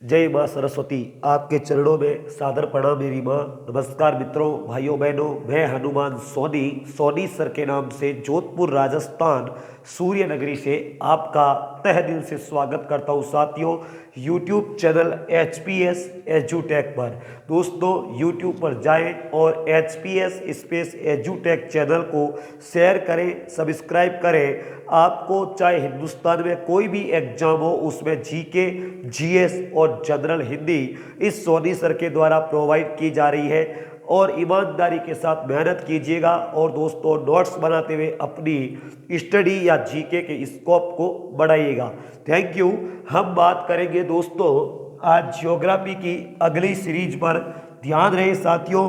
जय माँ सरस्वती। आपके चरणों में सादर प्रणाम मेरी माँ। नमस्कार मित्रों, भाइयों बहनों, मैं हनुमान सोनी सर के नाम से जोधपुर राजस्थान सूर्य नगरी से आपका तहे दिल से स्वागत करता हूँ साथियों YouTube चैनल HPS एजुटेक पर। दोस्तों YouTube पर जाएं और HPS स्पेस एजुटेक चैनल को शेयर करें, सब्सक्राइब करें। आपको चाहे हिंदुस्तान में कोई भी एग्जाम हो उसमें जीके, जीएस और जनरल हिंदी इस सोनी सर के द्वारा प्रोवाइड की जा रही है और ईमानदारी के साथ मेहनत कीजिएगा। और दोस्तों नोट्स बनाते हुए अपनी स्टडी या जीके के स्कोप को बढ़ाइएगा। Thank you. हम बात करेंगे दोस्तों आज ज्योग्राफी की अगली सीरीज पर। ध्यान रहे साथियों,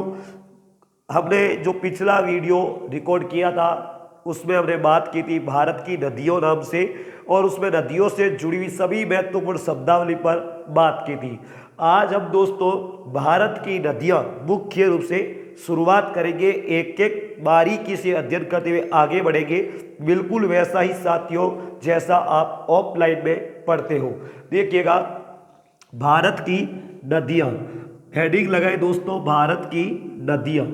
हमने जो पिछला वीडियो रिकॉर्ड किया था उसमें हमने बात की थी भारत की नदियों नाम से, और उसमें नदियों से जुड़ी हुई सभी महत्वपूर्ण शब्दावली पर बात की थी। आज हम दोस्तों भारत की नदियां मुख्य रूप से शुरुआत करेंगे, एक एक बारीकी से अध्ययन करते हुए आगे बढ़ेंगे, बिल्कुल वैसा ही साथियों जैसा आप ऑफलाइन में पढ़ते हो। देखिएगा, भारत की नदियां, हेडिंग लगाए दोस्तों, भारत की नदियां।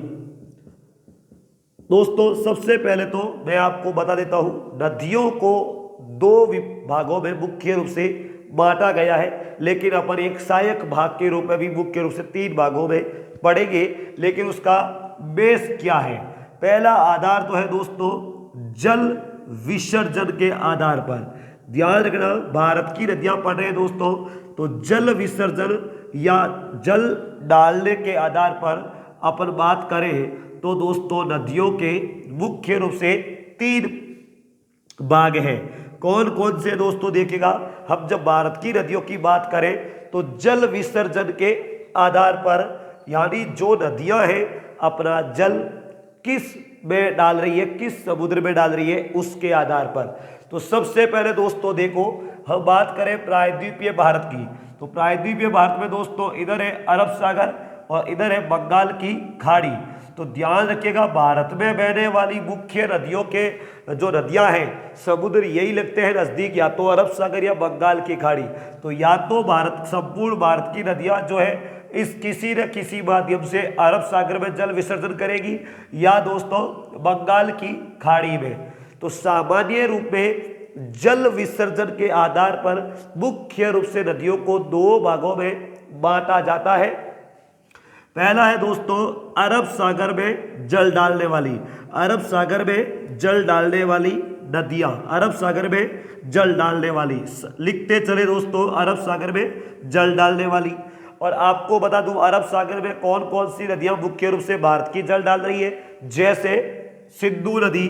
दोस्तों सबसे पहले तो मैं आपको बता देता हूं, नदियों को दो विभागों में मुख्य रूप से बांटा गया है, लेकिन अपन एक सहायक भाग के रूप में भी मुख्य रूप से 3 भागों में पढ़ेंगे। लेकिन उसका बेस क्या है? पहला आधार तो है दोस्तों जल विसर्जन के आधार पर। ध्यान रखना, भारत की नदियां पढ़ रहे हैं दोस्तों, तो जल विसर्जन या जल डालने के आधार पर अपन बात करें तो दोस्तों नदियों के मुख्य रूप से 3 भाग हैं। कौन कौन से दोस्तों? देखिएगा, हम जब भारत की नदियों की बात करें तो जल विसर्जन के आधार पर, यानी जो नदियां हैं अपना जल किस में डाल रही है, किस समुद्र में डाल रही है, उसके आधार पर। तो सबसे पहले दोस्तों देखो, हम बात करें प्रायद्वीपीय भारत की, तो प्रायद्वीपीय भारत में दोस्तों इधर है अरब सागर और इधर है बंगाल की खाड़ी। तो ध्यान रखिएगा, भारत में बहने वाली मुख्य नदियों के जो नदियां हैं समुद्र यही लगते हैं नजदीक, या तो अरब सागर या बंगाल की खाड़ी। तो या तो भारत, संपूर्ण भारत की नदियां जो है इस किसी न किसी माध्यम से अरब सागर में जल विसर्जन करेगी, या दोस्तों बंगाल की खाड़ी में। तो सामान्य रूप में जल विसर्जन के आधार पर मुख्य रूप से नदियों को 2 भागों में बांटा जाता है। पहला है दोस्तों अरब सागर में जल डालने वाली, अरब सागर में जल डालने वाली नदियां, अरब सागर में जल डालने वाली, लिखते चले दोस्तों, अरब सागर में जल डालने वाली। और आपको बता दूं अरब सागर में कौन कौन सी नदियां मुख्य रूप से भारत की जल डाल रही है, जैसे सिंधु नदी,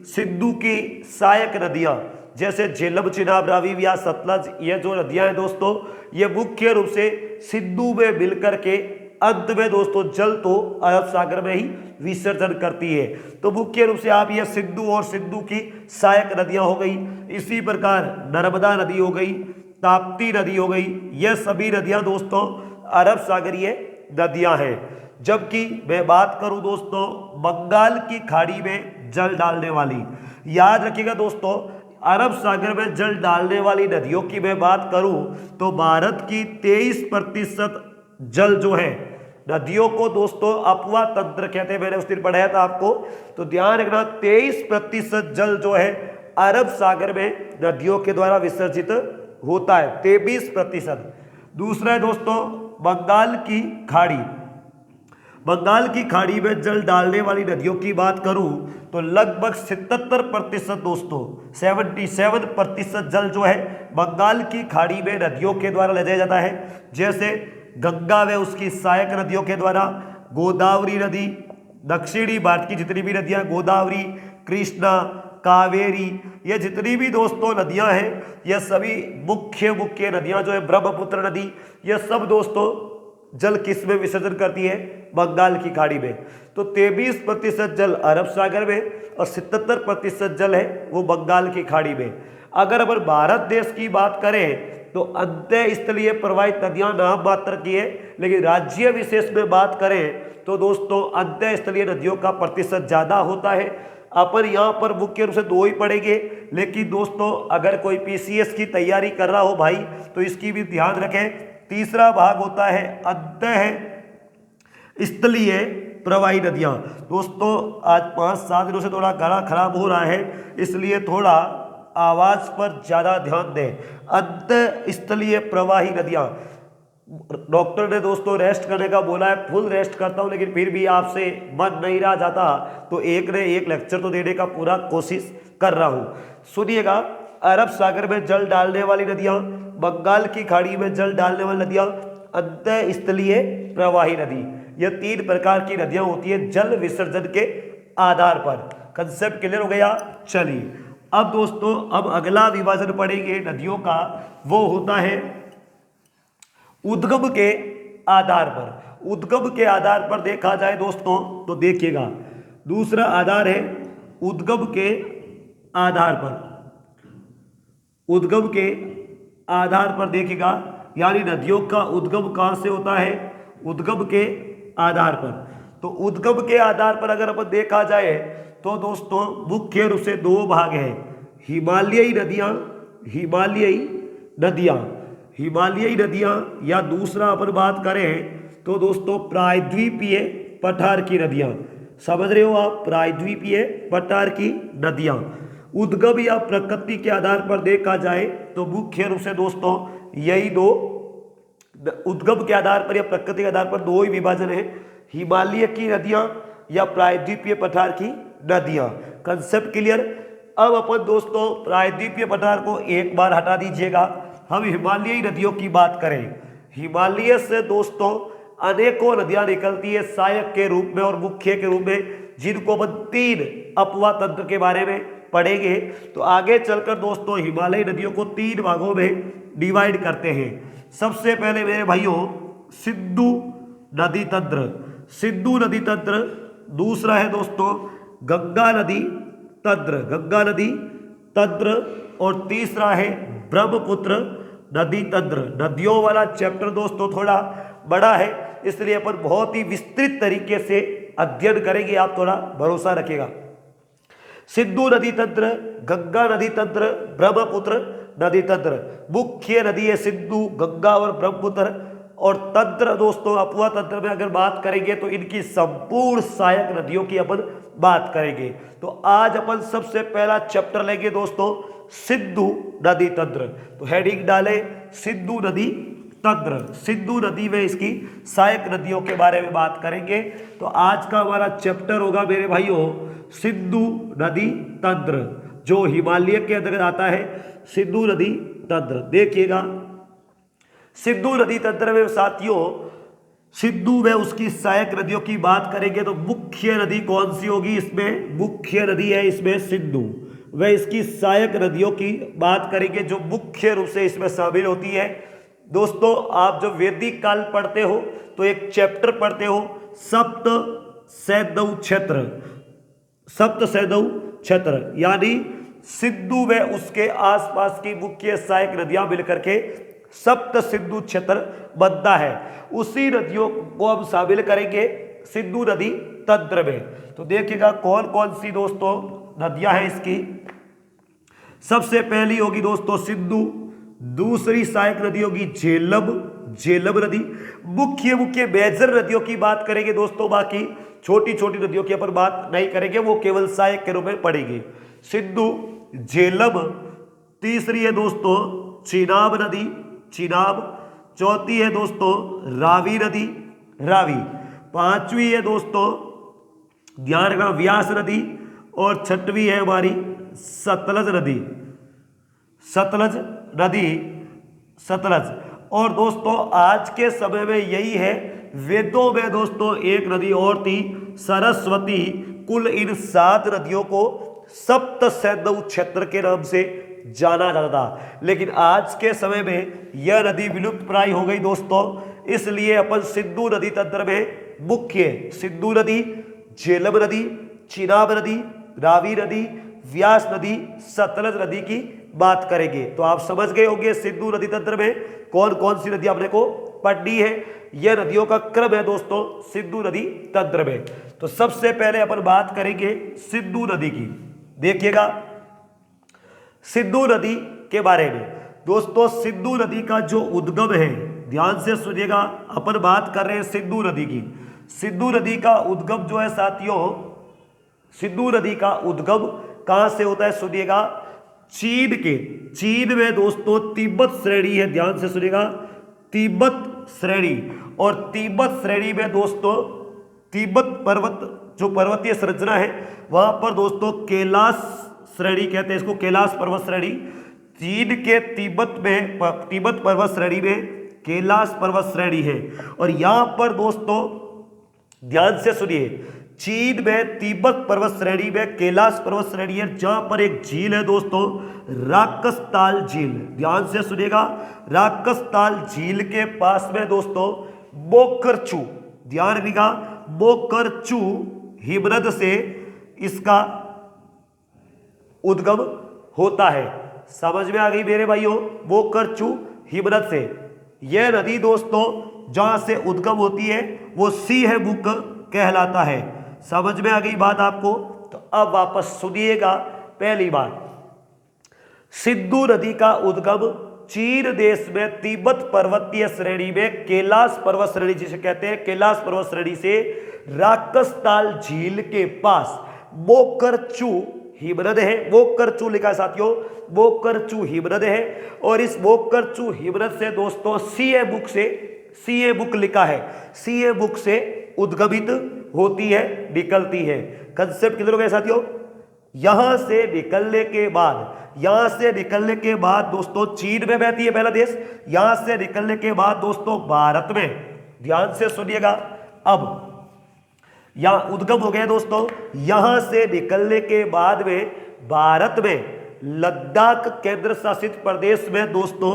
सिंधु की सहायक नदियां जैसे झेलम, चिनाब, रावी या सतलज, ये जो नदियां हैं दोस्तों ये मुख्य रूप से सिंधु में मिलकर के अंत में दोस्तों जल तो अरब सागर में ही विसर्जन करती है। तो मुख्य रूप से आप ये सिंधु और सिंधु की सहायक नदियां हो गई। इसी प्रकार नर्मदा नदी हो गई, ताप्ती नदी हो गई, ये सभी नदियां दोस्तों अरब सागरीय नदियां हैं। जबकि मैं बात करूं दोस्तों बंगाल की खाड़ी में जल डालने वाली, याद रखिएगा दोस्तों, अरब सागर में जल डालने वाली नदियों की मैं बात करूं तो भारत की 23% जल जो है, नदियों को दोस्तों अपवा तंत्र कहते हैं, मैंने उस दिन पढ़ाया था आपको। तो ध्यान रखना 23% जल जो है अरब सागर में नदियों के द्वारा विसर्जित होता है, 23%। दूसरा है दोस्तों बंगाल की खाड़ी, बंगाल की खाड़ी में जल डालने वाली नदियों की बात करूं तो लगभग 77% दोस्तों, 77% जल जो है बंगाल की खाड़ी में नदियों के द्वारा ले जाया जाता है, जैसे गंगा व उसकी सहायक नदियों के द्वारा, गोदावरी नदी, दक्षिणी भारत की जितनी भी नदियां, गोदावरी, कृष्णा, कावेरी, ये जितनी भी दोस्तों नदियां हैं ये सभी मुख्य नदियां जो है, ब्रह्मपुत्र नदी, ये सब दोस्तों जल किस में विसर्जन करती है? बंगाल की खाड़ी में। तो 23% जल अरब सागर में और 77% जल है वो बंगाल की खाड़ी में। अगर अपन भारत देश की बात करें तो अंतः स्थलीय प्रवाहित नदियां नाम मात्र की है, लेकिन राज्य विशेष में बात करें तो दोस्तों अंतः स्थलीय नदियों का प्रतिशत ज्यादा होता है। अपन यहाँ पर मुख्य रूप से 2 ही पढ़ेंगे, लेकिन दोस्तों अगर कोई पीसीएस की तैयारी कर रहा हो भाई तो इसकी भी ध्यान रखें। तीसरा भाग होता है अंतः स्थलीय प्रवाही नदियाँ। दोस्तों आज 5-7 दिनों से थोड़ा गला खराब हो रहा है, इसलिए थोड़ा आवाज़ पर ज़्यादा ध्यान दें। अंतः स्थलीय प्रवाही नदियाँ, डॉक्टर ने दोस्तों रेस्ट करने का बोला है, फुल रेस्ट करता हूं, लेकिन फिर भी आपसे मन नहीं रहा जाता तो एक ने एक लेक्चर तो देने का पूरा कोशिश कर रहा हूं। सुनिएगा, अरब सागर में जल डालने वाली नदियां, बंगाल की खाड़ी में जल डालने वाली नदियां, अंतः स्थलीय प्रवाही नदी, यह 3 प्रकार की नदियां होती है जल विसर्जन के आधार पर। कंसेप्ट क्लियर हो गया। चलिए अब दोस्तों अब अगला विभाजन पढ़ेंगे नदियों का, वो होता है उद्गम के आधार पर। उद्गम के आधार पर देखा जाए दोस्तों तो देखिएगा, दूसरा आधार है उद्गम के आधार पर। उद्गम के आधार पर देखिएगा, यानी नदियों का उद्गम कहां से होता है, उद्गम के आधार पर। तो उद्गम के आधार पर अगर अपन देखा जाए तो दोस्तों मुख्य रूप से 2 भाग हैं, हिमालयी नदियां, हिमालयी नदियां या दूसरा अपन बात करें तो दोस्तों प्रायद्वीपीय पठार की नदियां। समझ रहे हो आप, प्रायद्वीपीय पठार की नदियां। उद्गम या प्रकृति के आधार पर देखा जाए तो मुख्य रूप से दोस्तों यही 2, उद्गम के आधार पर या प्रकृति के आधार पर 2 ही विभाजन है, हिमालय की नदियां या प्रायद्वीपीय पठार की नदियां। Concept clear. अब अपन दोस्तों प्रायद्वीपीय पठार को एक बार हटा दीजिएगा, हम हिमालयी नदियों की बात करें। हिमालय से दोस्तों अनेकों नदियां निकलती है सहायक के रूप में और मुख्य के रूप में, जिनको अपन 3 अपवाह तंत्र के बारे में पढ़ेंगे। तो आगे चलकर दोस्तों हिमालयी नदियों को 3 भागों में डिवाइड करते हैं। सबसे पहले मेरे भाइयों सिंधु नदी तंत्र, सिंधु नदी तंत्र। दूसरा है दोस्तों गंगा नदी तंत्र, और तीसरा है ब्रह्मपुत्र नदी तंत्र। नदियों वाला चैप्टर दोस्तों थोड़ा बड़ा है, इसलिए अपन बहुत ही विस्तृत तरीके से अध्ययन करेंगे, आप थोड़ा भरोसा रखिएगा। सिंधु नदी तंत्र, गंगा नदी तंत्र, ब्रह्मपुत्र नदी तंत्र। मुख्य नदी है सिंधु, गंगा और ब्रह्मपुत्र, और तंत्र दोस्तों अपवाह तंत्र में अगर बात करेंगे तो इनकी संपूर्ण सहायक नदियों की अपन बात करेंगे। तो आज अपन सबसे पहला चैप्टर लेंगे दोस्तों सिंधु नदी तंत्र। तो हेडिंग डाले सिंधु नदी तंत्र, सिंधु नदी में इसकी सहायक नदियों के बारे में बात करेंगे। तो आज का हमारा चैप्टर होगा मेरे भाइयों सिंधु नदी तंत्र, जो हिमालय के अंतर्गत आता है, सिंधु नदी तंत्र। देखिएगा सिंधु नदी तंत्र में साथियों, सिंधु में उसकी सहायक नदियों की बात करेंगे तो मुख्य नदी कौन सी होगी, इसमें मुख्य नदी है इसमें सिंधु। वह इसकी सहायक नदियों की बात करेंगे जो मुख्य रूप से इसमें शामिल होती है। दोस्तों आप जब वैदिक काल पढ़ते हो तो एक चैप्टर पढ़ते हो सप्त सैंधव क्षेत्र, यानी सिंधु में उसके आसपास की मुख्य सहायक नदियां मिलकर के सप्त सिंधु क्षेत्र बनता है। उसी नदियों को हम शामिल करेंगे सिंधु नदी तंत्र में। तो देखिएगा कौन कौन सी दोस्तों नदियां हैं इसकी। सबसे पहली होगी दोस्तों सिंधु, दूसरी सहायक नदी होगी झेलम नदी। मुख्य मेजर नदियों की बात करेंगे दोस्तों, बाकी छोटी छोटी नदियों की अपन बात नहीं करेंगे, वो केवल सहायक के रूप में पढ़ेंगे। सिंधु, झेलम, तीसरी है दोस्तों चिनाब नदी, चौथी है दोस्तों रावी नदी, पांचवी है दोस्तों ध्यान रखना व्यास नदी, और छठवीं है हमारी सतलज नदी। और दोस्तों आज के समय में यही है, वेदों में दोस्तों एक नदी और थी सरस्वती। कुल इन 7 नदियों को सप्त सैंधव क्षेत्र के नाम से जाना जाता था, लेकिन आज के समय में यह नदी विलुप्त प्राय हो गई दोस्तों। इसलिए अपन सिंधु नदी तंत्र में मुख्य सिंधु नदी, झेलम नदी, चिनाब नदी, रावी नदी, व्यास नदी, सतलज नदी की बात करेंगे। तो आप समझ गए होंगे सिंधु नदी तंत्र में कौन कौन सी नदी अपने को पढ़नी है। यह नदियों का क्रम है दोस्तों सिंधु नदी तंत्र में। तो सबसे पहले अपन बात करेंगे सिंधु नदी की। देखिएगा सिंधु नदी के बारे में दोस्तों, सिंधु नदी का जो उद्गम है, ध्यान से सुनिएगा, अपन बात कर रहे हैं सिंधु नदी की। सिंधु नदी का उद्गम जो है साथियों, सिंधु नदी का उद्गम कहां से होता है सुनिएगा, चीन में दोस्तों तिब्बत श्रेणी है, ध्यान से सुनिएगा, तिब्बत श्रेणी। और तिब्बत श्रेणी में दोस्तों तिब्बत पर्वत जो पर्वतीय संरचना है वहां पर दोस्तों कैलाश श्रेणी कहते हैं इसको, कैलाश पर्वत श्रेणी। चीन के तिब्बत पर्वत श्रेणी में कैलाश पर्वत श्रेणी है। और यहां पर दोस्तों ध्यान से सुनिए, चीन में तिब्बत पर्वत श्रेणी में कैलाश पर्वत श्रेणी है, जहां पर एक झील है दोस्तों राकसताल झील। ध्यान से सुनिएगा, राकसताल झील के पास में दोस्तों बोकरचू, ध्यान रखिएगा, बोकरचू हिमनद से इसका उद्गम होता है। समझ में आ गई मेरे भाइयों, बोकरचू हिमनद से। यह नदी दोस्तों जहां से उद्गम होती है वो सिंह बुक कहलाता है। समझ में आ गई बात आपको? तो अब वापस सुनिएगा पहली बात, सिंधु नदी का उद्गम चीन देश में तिब्बत पर्वतीय श्रेणी में कैलाश पर्वत श्रेणी जिसे कहते हैं, कैलाश पर्वत श्रेणी से राकसताल झील के पास बोकरचू हिमनद है। बोकरचू लिखा है साथियों, बोकरचू हिमनद है। और इस बोकरचू हिमनद से दोस्तों सीए बुक लिखा है, सीए बुक से उद्गमित होती है, निकलती है। कंसेप्ट किधर हो गया साथियों, यहां से निकलने के बाद दोस्तों चीन में बहती है पहला देश, यहां से निकलने के बाद दोस्तों भारत में, ध्यान से सुनिएगा, अब यहां उद्गम हो गया दोस्तों, यहां से निकलने के बाद में भारत में लद्दाख केंद्र शासित प्रदेश में दोस्तों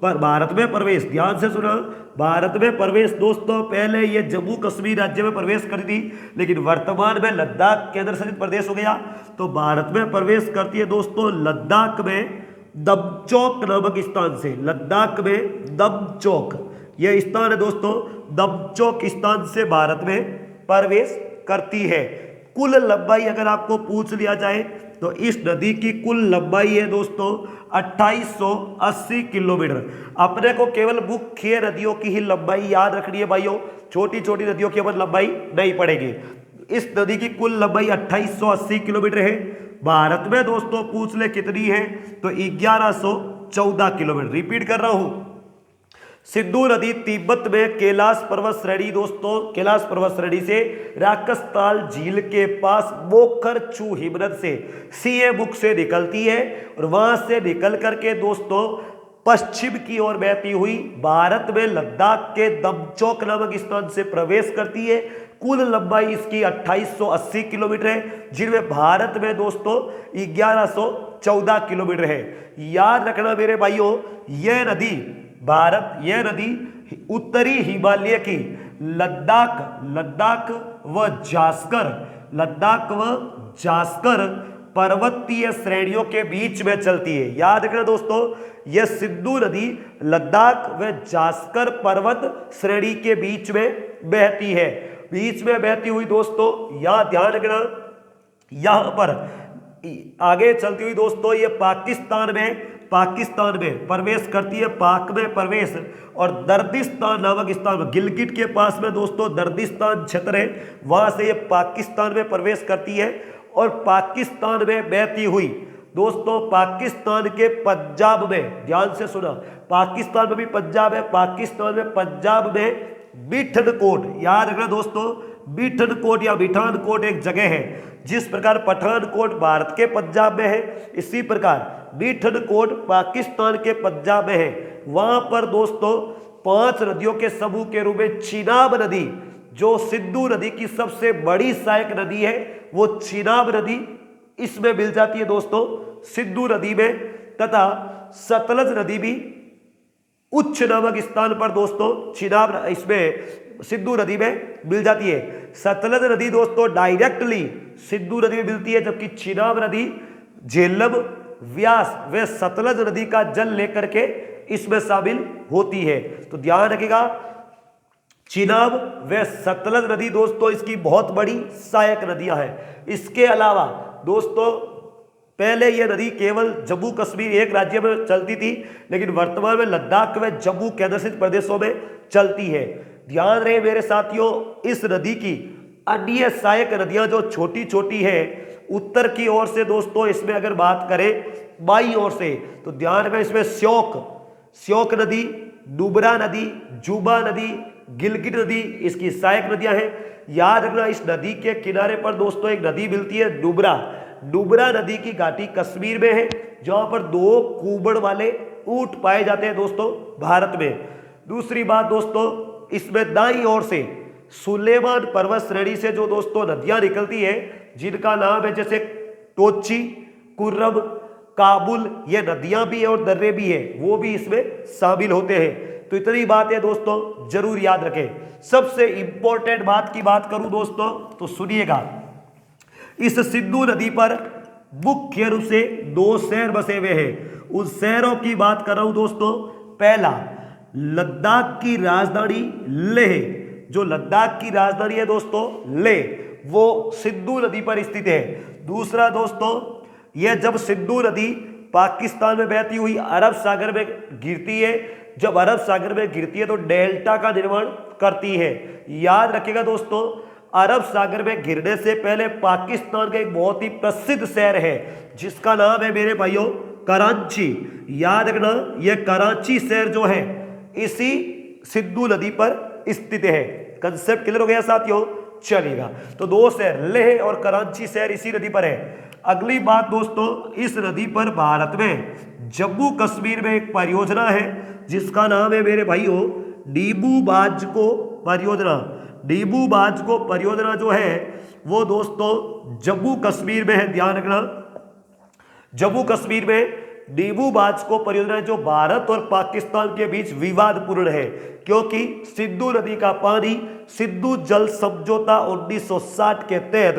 पर भारत में प्रवेश, ध्यान से सुना, भारत में प्रवेश दोस्तों, पहले ये जम्मू कश्मीर राज्य में प्रवेश करती थी लेकिन वर्तमान में लद्दाख केंद्र शासित प्रदेश हो गया। तो भारत में प्रवेश करती है दोस्तों लद्दाख में दमचौक नामक स्थान से, लद्दाख में दमचौक यह स्थान है दोस्तों, दमचौक स्थान से भारत में प्रवेश करती है। कुल लंबाई अगर आपको पूछ लिया जाए तो इस नदी की कुल लंबाई है दोस्तों 2880 किलोमीटर। अपने को केवल मुख्य नदियों की ही लंबाई याद रखनी है भाइयों, छोटी छोटी नदियों की अपन लंबाई नहीं पड़ेगी। इस नदी की कुल लंबाई 2880 किलोमीटर है। भारत में दोस्तों पूछ ले कितनी है तो 1114 किलोमीटर। रिपीट कर रहा हूं, सिंधु नदी तिब्बत में कैलाश पर्वत श्रेणी दोस्तों, कैलाश पर्वत श्रेणी से राकसताल झील के पास बोकरचू हिमनद से सीए बुक से निकलती है और वहां से निकल करके दोस्तों पश्चिम की ओर बहती हुई भारत में लद्दाख के दमचौक नामक स्थान से प्रवेश करती है। कुल लंबाई इसकी 2880 किलोमीटर है, जिनमें भारत में दोस्तों 1114 किलोमीटर है। याद रखना मेरे भाइयों, यह नदी उत्तरी हिमालय की लद्दाख व जास्कर पर्वतीय श्रेणियों के बीच में चलती है। याद रखना दोस्तों, यह सिंधु नदी लद्दाख व जास्कर पर्वत श्रेणी के बीच में बहती है। बीच में बहती हुई दोस्तों यहां ध्यान रखना, यहां पर आगे चलती हुई दोस्तों ये पाकिस्तान में प्रवेश करती है, पाक में प्रवेश, और दर्दिस्तान नामक स्थान में गिलगिट के पास में दोस्तों दर्दिस्तान क्षेत्र है, वहां से ये पाकिस्तान में प्रवेश करती है और पाकिस्तान में बहती हुई दोस्तों पाकिस्तान के पंजाब में, ध्यान से सुना, पाकिस्तान में भी पंजाब है, पाकिस्तान में पंजाब में बिठनकोट, याद रखना दोस्तों, बिठनकोट या बिठानकोट एक जगह है। जिस प्रकार पठानकोट भारत के पंजाब में है, इसी प्रकार बिठनकोट पाकिस्तान के पंजाब में है। वहां पर दोस्तों 5 नदियों के समूह के रूप में चिनाब नदी, जो सिंधु नदी की सबसे बड़ी सहायक नदी है, वो चिनाब नदी इसमें मिल जाती है दोस्तों सिंधु नदी में, तथा सतलज नदी भी उच्च नामक स्थान पर दोस्तों चिनाब इसमें सिंधु नदी में मिल जाती है। सतलज नदी दोस्तों डायरेक्टली सिंधु नदी में मिलती है, जबकि चिनाब नदी झेलम, व्यास व सतलज नदी का जल लेकर के इसमें शामिल होती है। तो ध्यान रखिएगा, चिनाब व सतलज नदी दोस्तों इसकी बहुत बड़ी सहायक नदियां हैं। इसके अलावा दोस्तों पहले यह नदी केवल जम्मू कश्मीर एक राज्य में चलती थी, लेकिन वर्तमान में लद्दाख व जम्मू केंद्र शासित प्रदेशों में चलती है। ध्यान रहे मेरे साथियों, इस नदी की अन्य सहायक नदियां जो छोटी छोटी है उत्तर की ओर से दोस्तों, इसमें अगर बात करें बाई ओर से तो ध्यान रखें इसमें श्योक नदी, नुब्रा नदी, जुबा नदी, गिलगित नदी इसकी सहायक नदियां हैं। याद रखना इस नदी के किनारे पर दोस्तों एक नदी मिलती है नुब्रा नदी की घाटी कश्मीर में है, जहां पर 2 कुबड़ वाले ऊंट पाए जाते हैं दोस्तों भारत में। दूसरी बात दोस्तों, इसमें दाईं ओर से सुलेमान पर्वत श्रेणी से जो दोस्तों नदियां निकलती है, जिनका नाम है जैसे टोची, कुर्रम, काबुल, ये नदियां भी है और दर्रे भी है, वो भी इसमें शामिल होते हैं। तो इतनी बात है दोस्तों, जरूर याद रखें। सबसे इंपॉर्टेंट बात की बात करूं दोस्तों तो सुनिएगा, इस सिंधु नदी पर मुख्य रूप से 2 शहर बसे हुए हैं। उन शहरों की बात कर रहा हूं दोस्तों। पहला, लद्दाख की राजधानी लेह, जो लद्दाख की राजधानी है दोस्तों लेह, वो सिंधु नदी पर स्थित है। दूसरा दोस्तों, यह जब सिंधु नदी पाकिस्तान में बहती हुई अरब सागर में गिरती है, जब अरब सागर में गिरती है तो डेल्टा का निर्माण करती है। याद रखिएगा दोस्तों, अरब सागर में गिरने से पहले पाकिस्तान का एक बहुत ही प्रसिद्ध शहर है जिसका नाम है मेरे भाइयों कराची। याद रखना, यह कराची शहर जो है इसी सिंधु नदी पर स्थित है। कंसेप्ट क्लियर हो गया साथियों? चलिएगा, तो 2 शहर लेह और कराची शहर इसी नदी पर है। अगली बात दोस्तों, इस नदी पर भारत में जम्मू कश्मीर में एक परियोजना है जिसका नाम है मेरे भाइयों डीबू-बाजको परियोजना। डीबू-बाजको परियोजना जो है वो दोस्तों जम्मू कश्मीर में है। ध्यान रखना, जम्मू कश्मीर में डीबू-बाजको परियोजना जो भारत और पाकिस्तान के बीच विवादपूर्ण है, क्योंकि सिंधु नदी का पानी सिंधु जल समझौता 1960 के तहत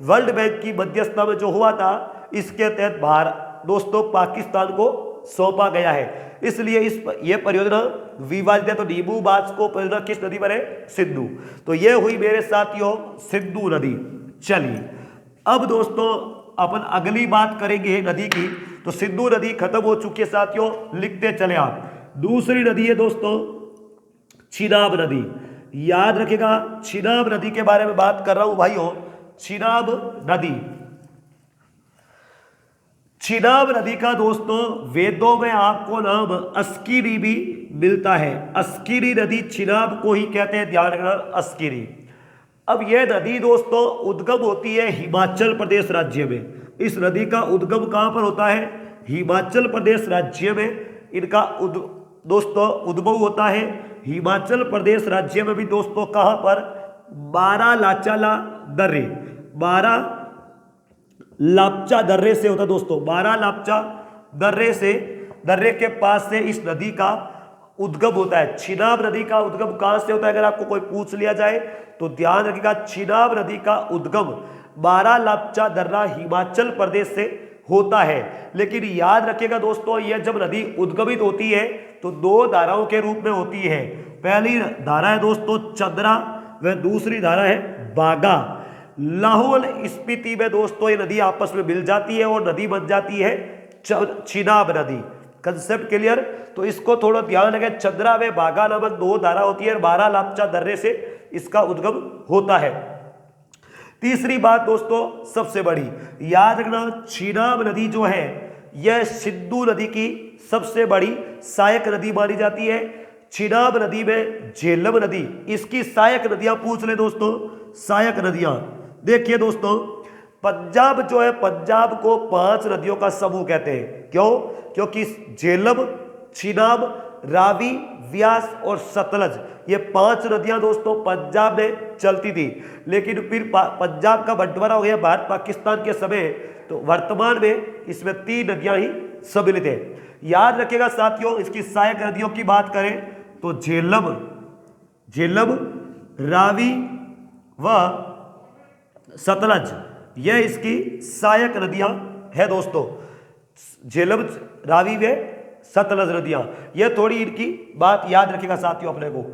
वर्ल्ड बैंक की मध्यस्थता में जो हुआ था, इसके तहत भारत दोस्तों पाकिस्तान को सौंपा गया है। इसलिए ये परियोजना विवादित है। तो डीबू-बाजको परियोजना किस नदी पर है? सिंधु। तो ये हुई मेरे साथियों सिंधु नदी। चलिए अब दोस्तों अपन अगली बात करेंगे नदी की। तो सिंधु नदी खत्म हो चुकी है साथियों, लिखते चले आप। दूसरी नदी है दोस्तों चिनाब नदी। याद रखिएगा, चिनाब नदी के बारे में बात कर रहा हूं भाइयों। चिनाब नदी का दोस्तों वेदों में आपको नाम अस्कीरी भी मिलता है। अस्कीरी नदी चिनाब को ही कहते हैं, ध्यान रखना अस्कीरी। अब यह नदी दोस्तों उद्गम होती है हिमाचल प्रदेश राज्य में। इस नदी का उद्गम कहां पर होता है? हिमाचल प्रदेश राज्य में इनका दोस्तों उद्भव होता है। हिमाचल प्रदेश राज्य में भी दोस्तों कहां पर? बारालाचाला दर्रे, बारालापचा दर्रे से होता है दोस्तों। बारालापचा दर्रे के पास से इस नदी का उद्गम होता है। चिनाब नदी का उद्गम कहां से होता है? अगर आपको कोई पूछ लिया जाए तो ध्यान रखिएगा, चिनाब नदी का उद्गम बारालापचा दर्रा हिमाचल प्रदेश से होता है। लेकिन याद रखिएगा दोस्तों, यह जब नदी उद्गमित होती है तो 2 धाराओं के रूप में होती है। पहली धारा है दोस्तों चंद्रा व दूसरी धारा है बागा। लाहौल स्पीति में दोस्तों ये नदी आपस में मिल जाती है और नदी बन जाती है चिनाब नदी। Concept clear? तो इसको थोड़ा ध्यान रखें, चंद्रा व बागा नामक 2 धारा होती है और बारालापचा दर्रे से इसका उद्गम होता है। तीसरी बात दोस्तों सबसे बड़ी, याद रखना चिनाब नदी जो है यह सिंधु नदी की सबसे बड़ी सहायक नदी मानी जाती है। चिनाब नदी में झेलम नदी इसकी सहायक नदियां पूछ ले दोस्तों। सहायक नदियां देखिए दोस्तों, पंजाब जो है, पंजाब को 5 नदियों का समूह कहते हैं। क्यों? क्योंकि झेलम, चिनाब, रावी, व्यास और सतलज ये 5 नदियां दोस्तों पंजाब में चलती थी। लेकिन फिर पंजाब का बंटवारा हो गया भारत पाकिस्तान के समय, तो वर्तमान में इसमें 3 नदियां ही सम्मिलित है। याद रखिएगा साथियों, इसकी सहायक नदियों की बात करें तो झेलम, रावी व सतलज यह इसकी सहायक नदियां है दोस्तों। झेलम, रावी व सतलज नदियां। ये थोड़ी इनकी बात याद रखेगा साथियों अपने को।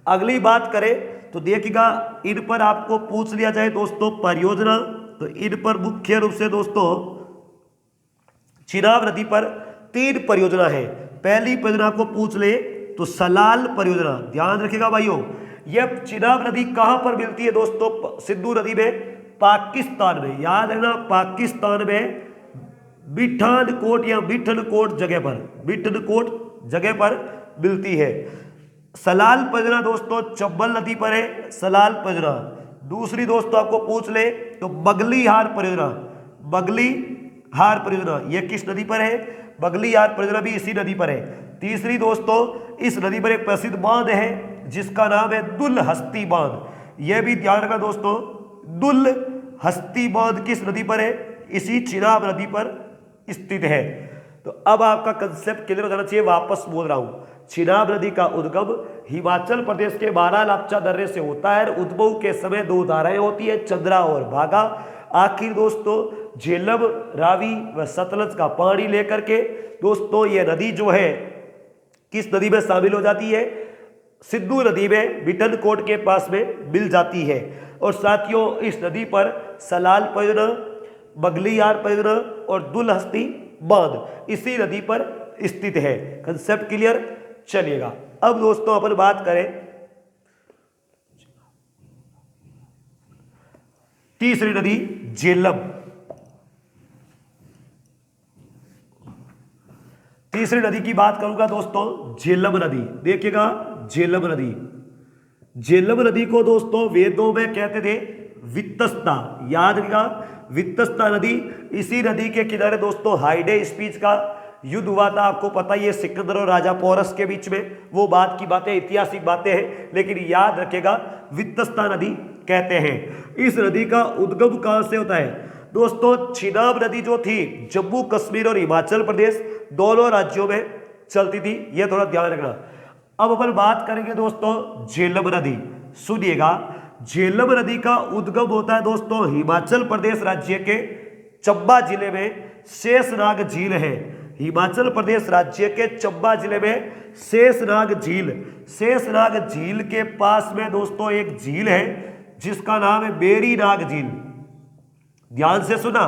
अगली बात करें तो देखिएगा, इन पर आपको पूछ लिया जाए दोस्तों परियोजना, तो इन पर मुख्य रूप से दोस्तों चिनाब नदी पर 3 परियोजना है। पहली परियोजना को पूछ ले तो सलाल परियोजना, ध्यान रखिएगा भाइयों। यह चिनाब नदी कहां पर मिलती है दोस्तों? सिंधु नदी में, पाकिस्तान में, याद है ना, पाकिस्तान में बिठानकोट या बिठनकोट जगह पर, बिठनकोट जगह पर मिलती है। सलाल परियोजना दोस्तों चंबल नदी पर है, सलाल परियोजना। दूसरी दोस्तों आपको पूछ ले तो बगलीहार परियोजना, बगलीहार परियोजना ये किस नदी पर है? बगलीहार परियोजना भी इसी नदी पर है। तीसरी दोस्तों इस नदी पर एक प्रसिद्ध बांध है जिसका नाम है दुलहस्ती बांध। यह भी ध्यान रखना दोस्तों, दुलहस्ती बांध किस नदी पर है? इसी चिनाब नदी पर स्थित है। तो अब आपका कंसेप्ट क्लियर हो जाना चाहिए। वापस बोल रहा हूं, चिनाब नदी का उद्गम हिमाचल प्रदेश के बारालापचा दर्रे से होता है। उद्भव के समय 2 धाराएं होती है, चंद्रा और भागा। आखिर दोस्तों झेलम, रावी व सतलज का पानी लेकर के दोस्तों ये नदी जो है किस नदी में शामिल हो जाती है? सिंधु नदी में बिठनकोट के पास में मिल जाती है। और साथियों इस नदी पर सलाल परियोजना, बगलीहार परियोजना और दुलहस्ती बांध इसी नदी पर स्थित है। Concept clear? चलिएगा अब दोस्तों अपन बात करें तीसरी नदी झेलम। तीसरी नदी की बात करूंगा दोस्तों झेलम नदी। देखिएगा झेलम नदी, झेलम नदी को दोस्तों वेदों में कहते थे वित्तस्ता, याद रखिएगा वित्तस्ता नदी। इसी नदी के किनारे दोस्तों हाइडे स्पीच का युद्ध हुआ था, आपको पता ही है, सिकंदर और राजा पोरस के बीच में। वो बात की बातें, ऐतिहासिक बातें हैं, लेकिन याद रखेगा वित्तस्ता नदी कहते हैं। इस नदी का उद्गम कहां से होता है दोस्तों? चिनाब नदी जो थी जम्मू कश्मीर और हिमाचल प्रदेश दोनों राज्यों में चलती थी, यह थोड़ा ध्यान रखना। अब अपन बात करेंगे दोस्तों झेलम नदी। सुनिएगा, झेलम नदी का उद्गम होता है दोस्तों हिमाचल प्रदेश राज्य के चंबा जिले में शेषनाग झील है। हिमाचल प्रदेश राज्य के चंबा जिले में शेषनाग झील, शेषनाग झील के पास में दोस्तों एक झील है जिसका नाम है बेरी नाग झील। ध्यान से सुना,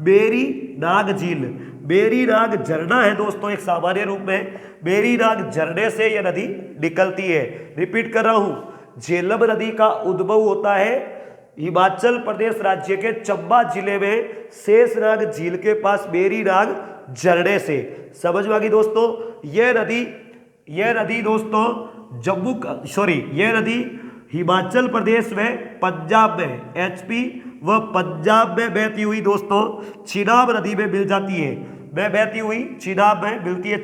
बेरी नाग झील। बेरी नाग झरना है दोस्तों एक सामान्य रूप में, बेरी नाग झरने से यह नदी निकलती है। रिपीट कर रहा हूं, झेलम नदी का उद्भव होता है हिमाचल प्रदेश राज्य के चंबा जिले में शेषनाग झील के पास बेरी नाग झरने से। समझ में आ गई दोस्तों? यह नदी दोस्तों यह नदी हिमाचल प्रदेश में, पंजाब में, एचपी व पंजाब में बहती हुई दोस्तों चिनाब नदी में मिल जाती है। बहती हुई चिनाब में मिलती है।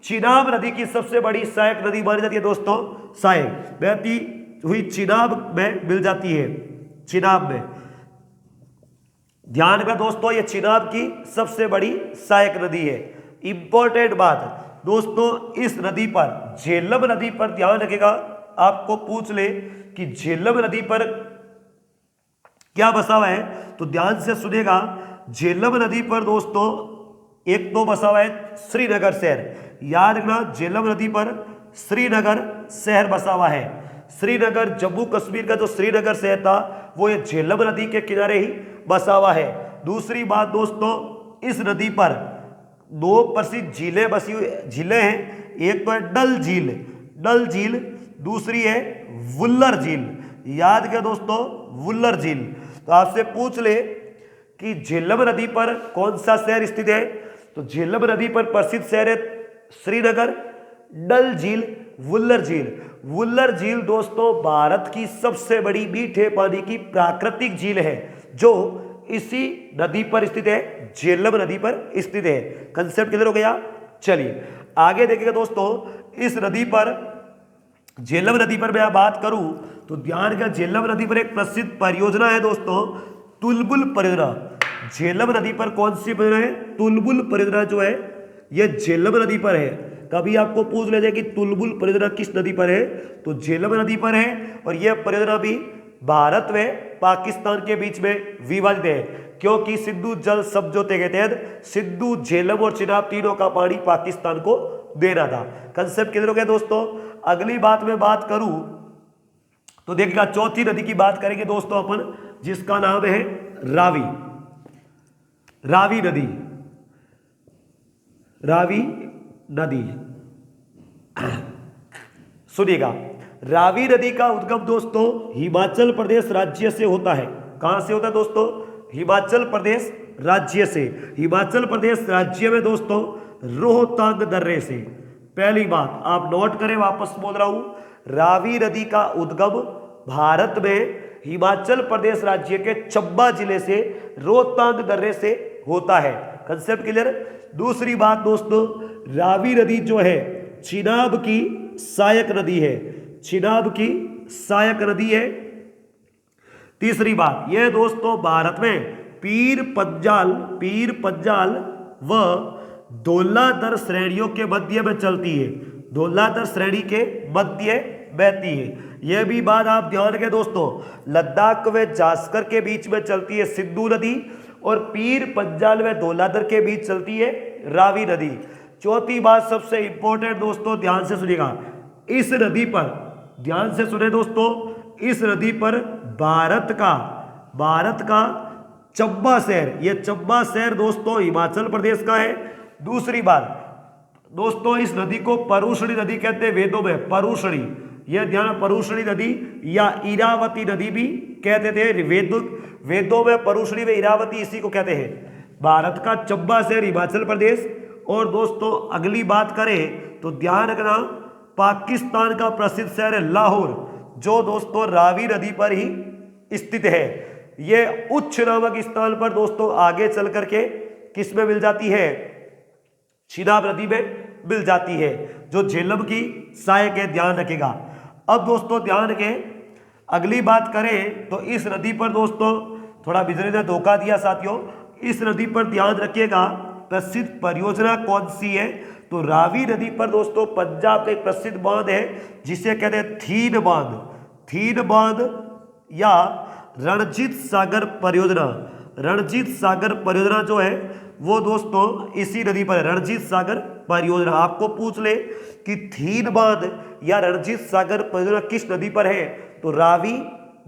चिनाब नदी की सबसे बड़ी सहायक नदी मानी जाती है दोस्तों, सहायक बहती हुई चिनाब में मिल जाती है। चिनाब में ध्यान में दोस्तों ये चिनाब की सबसे बड़ी सहायक नदी है। इंपॉर्टेंट बात दोस्तों, इस नदी पर, झेलम नदी पर ध्यान रखेगा, आपको पूछ ले कि झेलम नदी पर क्या बसा हुआ है तो ध्यान से सुनेगा। झेलम नदी पर दोस्तों एक तो बसा हुआ है श्रीनगर शहर। याद रखना, झेलम नदी पर श्रीनगर शहर बसा हुआ है। श्रीनगर, जम्मू कश्मीर का जो श्रीनगर शहर था वो ये झेलम नदी के किनारे ही बसा हुआ है। दूसरी बात दोस्तों, इस नदी पर 2 प्रसिद्ध झीलें बसी हुई झीलें हैं। एक तो है डल झील, दूसरी है वुल्लर झील। याद क्या दोस्तों? वुल्लर झील। तो आपसे पूछ ले कि झेलम नदी पर कौन सा शहर स्थित है तो झेलम नदी पर प्रसिद्ध शहर है श्रीनगर, डल झील, वुल्लर झील। वुल्लर झील दोस्तों भारत की सबसे बड़ी मीठे पानी की प्राकृतिक झील है जो इसी नदी पर स्थित है, झेलम नदी पर स्थित है। कंसेप्ट क्लियर हो गया? चलिए आगे देखिएगा दोस्तों, इस नदी पर, झेलम नदी पर मैं बात करूं तो ध्यान का, झेलम नदी पर एक प्रसिद्ध परियोजना है दोस्तों तुलबुल परियोजना। झेलम नदी पर कौन सी परियोजना है? तुलबुल परियोजना जो है यह झेलम नदी पर है। कभी आपको पूछ ले जाए कि तुलबुल परियोजना किस नदी पर है तो झेलम नदी पर है। और यह परियोजना भी भारत व पाकिस्तान के बीच में विवादित है, क्योंकि सिंधु जल समझौते के तहत सिंधु, झेलम और चिनाब तीनों का पानी पाकिस्तान को देना था। कंसेप्ट क्लियर हो गया दोस्तों। अगली बात में बात करूं तो देखिएगा चौथी नदी की बात करेंगे दोस्तों अपन, जिसका नाम है रावी। रावी नदी, रावी नदी सुनिएगा। रावी नदी का उद्गम दोस्तों हिमाचल प्रदेश राज्य से होता है। कहां से होता है दोस्तों? हिमाचल प्रदेश राज्य से। हिमाचल प्रदेश राज्य में दोस्तों रोहतांग दर्रे से। पहली बात आप नोट करें, वापस बोल रहा हूं, रावी नदी का उद्गम भारत में हिमाचल प्रदेश राज्य के चंबा जिले से रोहतांग दर्रे से होता है। Concept clear. दूसरी बात दोस्तों, रावी नदी जो है चिनाब की सहायक नदी है, चिनाब की सहायक नदी है। तीसरी बात यह दोस्तों भारत में पीर पंजाल व धौलाधर श्रेणियों के मध्य में चलती है, धौलाधर श्रेणी के मध्य बहती है। यह भी बात आप ध्यान रखें दोस्तों, लद्दाख व जास्कर के बीच में चलती है सिंधु नदी और पीर पंजाल व धौलाधर के बीच चलती है रावी नदी। चौथी बात सबसे इंपॉर्टेंट दोस्तों, ध्यान से सुनिएगा, इस नदी पर ध्यान से सुने दोस्तों, इस नदी पर भारत का चंबा शहर, यह चंबा शहर दोस्तों हिमाचल प्रदेश का है। दूसरी बात दोस्तों, इस नदी को परुषणी नदी कहते हैं वेदों में, परुषणी, यह ध्यान, परुषणी नदी या इरावती नदी भी कहते थे वेदों में, परुषणी व इरावती इसी को कहते हैं। भारत का चंबा शहर हिमाचल प्रदेश। और दोस्तों अगली बात करें तो ध्यान रखना, पाकिस्तान का प्रसिद्ध शहर है लाहौर, जो दोस्तों रावी नदी पर ही स्थित है। यह उच्च नामक स्थान पर दोस्तों आगे चल करके किस में मिल जाती है? चिनाब नदी में मिल जाती है, जो झेलम की सहायक है, ध्यान रखेगा। अब दोस्तों ध्यान रखें, अगली बात करें तो इस नदी पर दोस्तों थोड़ा बिजली ने धोखा दिया साथियों, इस नदी पर ध्यान रखिएगा प्रसिद्ध परियोजना कौन सी है? तो रावी नदी पर दोस्तों पंजाब का एक प्रसिद्ध बांध है जिसे कहते हैं थीन बांध, थीन बांध या रणजीत सागर परियोजना। रणजीत सागर परियोजना जो है वो दोस्तों इसी नदी पर है, रणजीत सागर परियोजना। आपको पूछ ले कि थीन बांध या रणजीत सागर परियोजना किस नदी पर है? तो रावी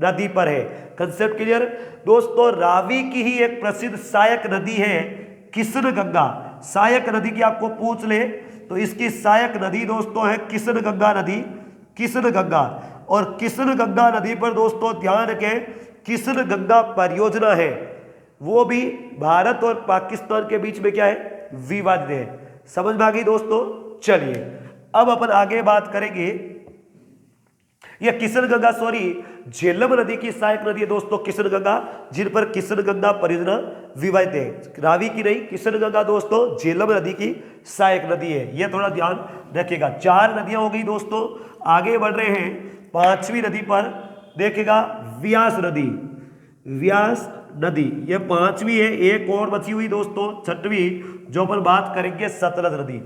नदी पर है। कंसेप्ट क्लियर दोस्तों। रावी की ही एक प्रसिद्ध सहायक नदी है किशन गंगा। सहायक नदी की आपको पूछ ले तो इसकी सहायक नदी दोस्तों है किशन गंगा नदी, किशन गंगा। और किशन गंगा नदी पर दोस्तों ध्यान रखें, किशन गंगा परियोजना है वो भी भारत और पाकिस्तान के बीच में क्या है? विवादित है। समझ में आ गई दोस्तों? चलिए अब अपन आगे बात करेंगे, यह किशन गंगा झेलम नदी की सहायक नदी है दोस्तों किशन गंगा, जिन पर किशन गंगा परियोजना विवादित है। रावी की नहीं, किशन गंगा दोस्तों झेलम नदी की सहायक नदी है, यह थोड़ा ध्यान रखिएगा। 4 नदियां हो गई दोस्तों। आगे बढ़ रहे हैं 5वीं नदी पर, देखिएगा व्यास नदी, व्यास नदी यह 5वीं है। एक और बची हुई दोस्तों 6वीं, जो पर बात करेंगे सतलज नदी।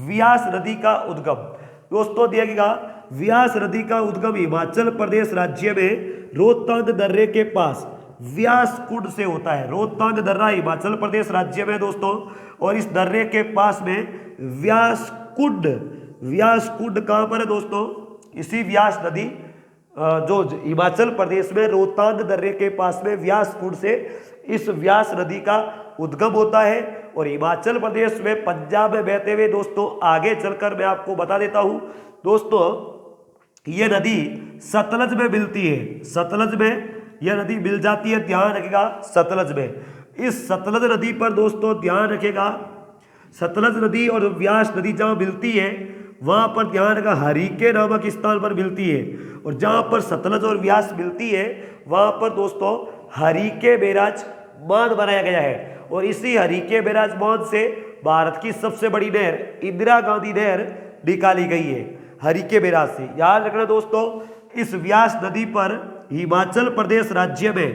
व्यास नदी का उद्गम दोस्तों देखिएगा, व्यास नदी का उद्गम हिमाचल प्रदेश राज्य में रोहतांग दर्रे के पास व्यास कुंड से होता है। रोहतांग दर्रा हिमाचल प्रदेश राज्य में दोस्तों, और इस दर्रे के पास में व्यास कुंड, व्यास कुंड कहां पर है दोस्तों? इसी व्यास नदी जो हिमाचल प्रदेश में रोहतांग दर्रे के पास में व्यास कुंड से इस व्यास नदी का उद्गम होता है। और हिमाचल प्रदेश में पंजाब में बहते हुए दोस्तों आगे चलकर मैं आपको बता देता हूं दोस्तों, यह नदी सतलज में मिलती है, सतलज में यह नदी मिल जाती है, ध्यान रखिएगा सतलज में। इस सतलज नदी पर दोस्तों ध्यान रखिएगा, सतलज नदी और व्यास नदी जहां मिलती है वहां पर ध्यान रखा हरिके नामक स्थान पर मिलती है। और जहां पर सतलज और व्यास मिलती है वहां पर दोस्तों हरिके बैराज बांध बनाया गया है। और इसी हरिके बैराज बांध से भारत की सबसे बड़ी नहर इंदिरा गांधी नहर निकाली गई है हरिके बैराज से। याद रखना दोस्तों, इस व्यास नदी पर हिमाचल प्रदेश राज्य में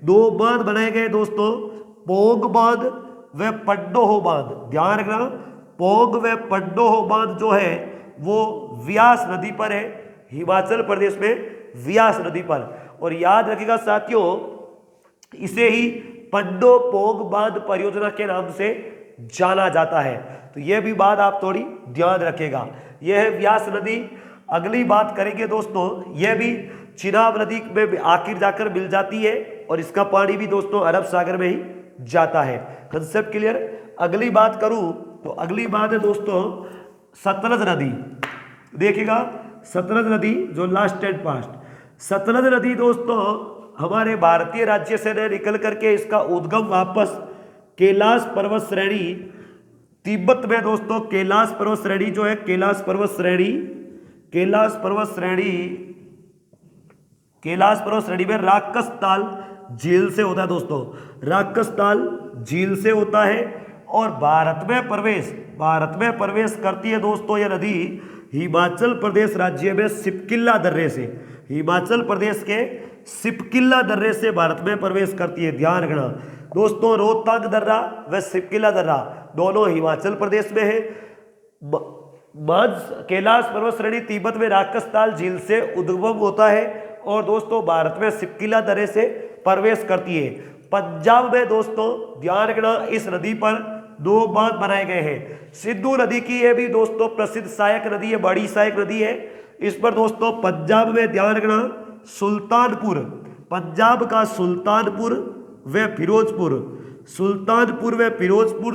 2 बांध बनाए गए दोस्तों, पोंग बांध व पड्डोहो बांध। ध्यान रखना, पोंग व पड्डोहो बांध जो है वो व्यास नदी पर है, हिमाचल प्रदेश में व्यास नदी पर। और याद रखिएगा साथियों, इसे ही पंडोपोंग बांध परियोजना के नाम से जाना जाता है। तो यह भी बात आप थोड़ी ध्यान रखिएगा। यह है व्यास नदी। अगली बात करेंगे दोस्तों, यह भी चिनाब नदी में आखिर जाकर मिल जाती है और इसका पानी भी दोस्तों अरब सागर में ही जाता है। Concept clear. अगली बात करूं तो अगली बात है दोस्तों सतलज नदी। देखिएगा सतलज नदी जो लास्ट एंड पास्ट, सतलज नदी दोस्तों हमारे भारतीय राज्य से निकल करके इसका उद्गम वापस कैलाश पर्वत श्रेणी, तिब्बत में दोस्तों कैलाश पर्वत श्रेणी जो है, कैलाश पर्वत श्रेणी में राक्षसताल झील से होता है दोस्तों, राक्षसताल झील से होता है। और भारत में प्रवेश करती है दोस्तों यह नदी हिमाचल प्रदेश राज्य में सिपकिल्ला दर्रे से, हिमाचल प्रदेश के सिपकिल्ला दर्रे से भारत में प्रवेश करती है। ध्यान रखना दोस्तों, रोहतांग दर्रा व सिपकिल्ला दर्रा दोनों हिमाचल प्रदेश में है। कैलाश पर्वत श्रेणी तिब्बत में राक्षसताल झील से उद्गम होता है और दोस्तों भारत में सिपकिल्ला दर्रे से प्रवेश करती है। पंजाब में दोस्तों ध्यान रखना इस नदी पर 2 बांध बनाए गए हैं। सिंधु नदी की यह भी दोस्तों प्रसिद्ध सहायक नदी है, बड़ी सहायक नदी है। इस पर दोस्तों पंजाब में ध्यान रखना सुल्तानपुर, पंजाब का सुल्तानपुर व फिरोजपुर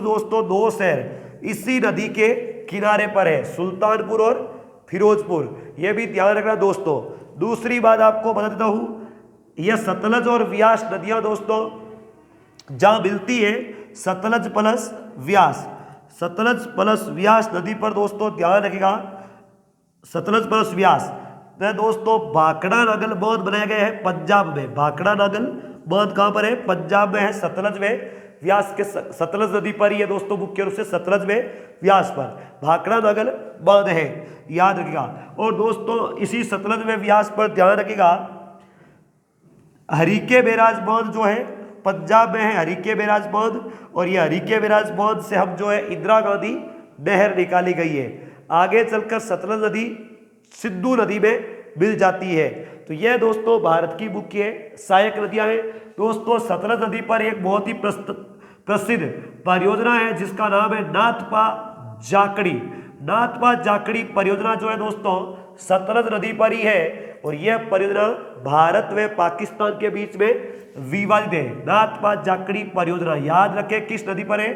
दोस्तों 2 शहर इसी नदी के किनारे पर है, सुल्तानपुर और फिरोजपुर। यह भी ध्यान रखना दोस्तों। दूसरी बात आपको बता देता हूं, यह सतलज और व्यास नदियां दोस्तों जहां मिलती है, सतलज प्लस व्यास नदी पर दोस्तों ध्यान रखिएगा, सतलज प्लस व्यास में दोस्तों भाखड़ा नागल बांध बनाया गया है पंजाब में। भाखड़ा नागल बांध कहां पर है? पंजाब में है, सतलज में व्यास के सतलज नदी पर ही है दोस्तों, मुख्य रूप से सतलज में व्यास पर भाखड़ा नागल बांध है, याद रखिएगा। और दोस्तों इसी सतलज में व्यास पर ध्यान रखिएगा हरिके बैराज बांध जो है पंजाब में है, हरिके बैराज बांध। और ये हरिके बैराज बांध से हम जो है इंदिरा गांधी नहर निकाली गई है। आगे चलकर सतलज नदी सिंधु नदी में मिल जाती है। तो यह दोस्तों भारत की मुख्य सहायक नदियां हैं। दोस्तों सतलज नदी पर एक बहुत ही प्रसिद्ध परियोजना है जिसका नाम है नाथपा जाखड़ी परियोजना जो है दोस्तों सतलज नदी पर ही है। और यह परियोजना भारत व पाकिस्तान के बीच में विवादित है। नाथपा जाखड़ी परियोजना याद रखें किस नदी पर है?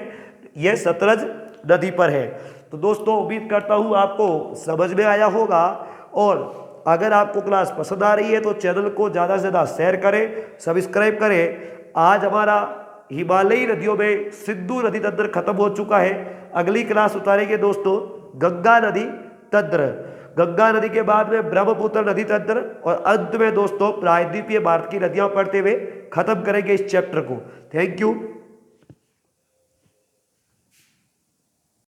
यह सतलज नदी पर है। तो दोस्तों उम्मीद करता हूं आपको समझ में आया होगा। और अगर आपको क्लास पसंद आ रही है तो चैनल को ज़्यादा से ज़्यादा शेयर करें, सब्सक्राइब करें। आज हमारा हिमालयी नदियों में सिंधु नदी तंत्र खत्म हो चुका है। अगली क्लास उतारेंगे दोस्तों गंगा नदी तंत्र, गंगा नदी के बाद में ब्रह्मपुत्र नदी तंत्र और अंत में दोस्तों प्रायद्वीपीय भारत की नदियां पढ़ते हुए खत्म करेंगे इस चैप्टर को। Thank you.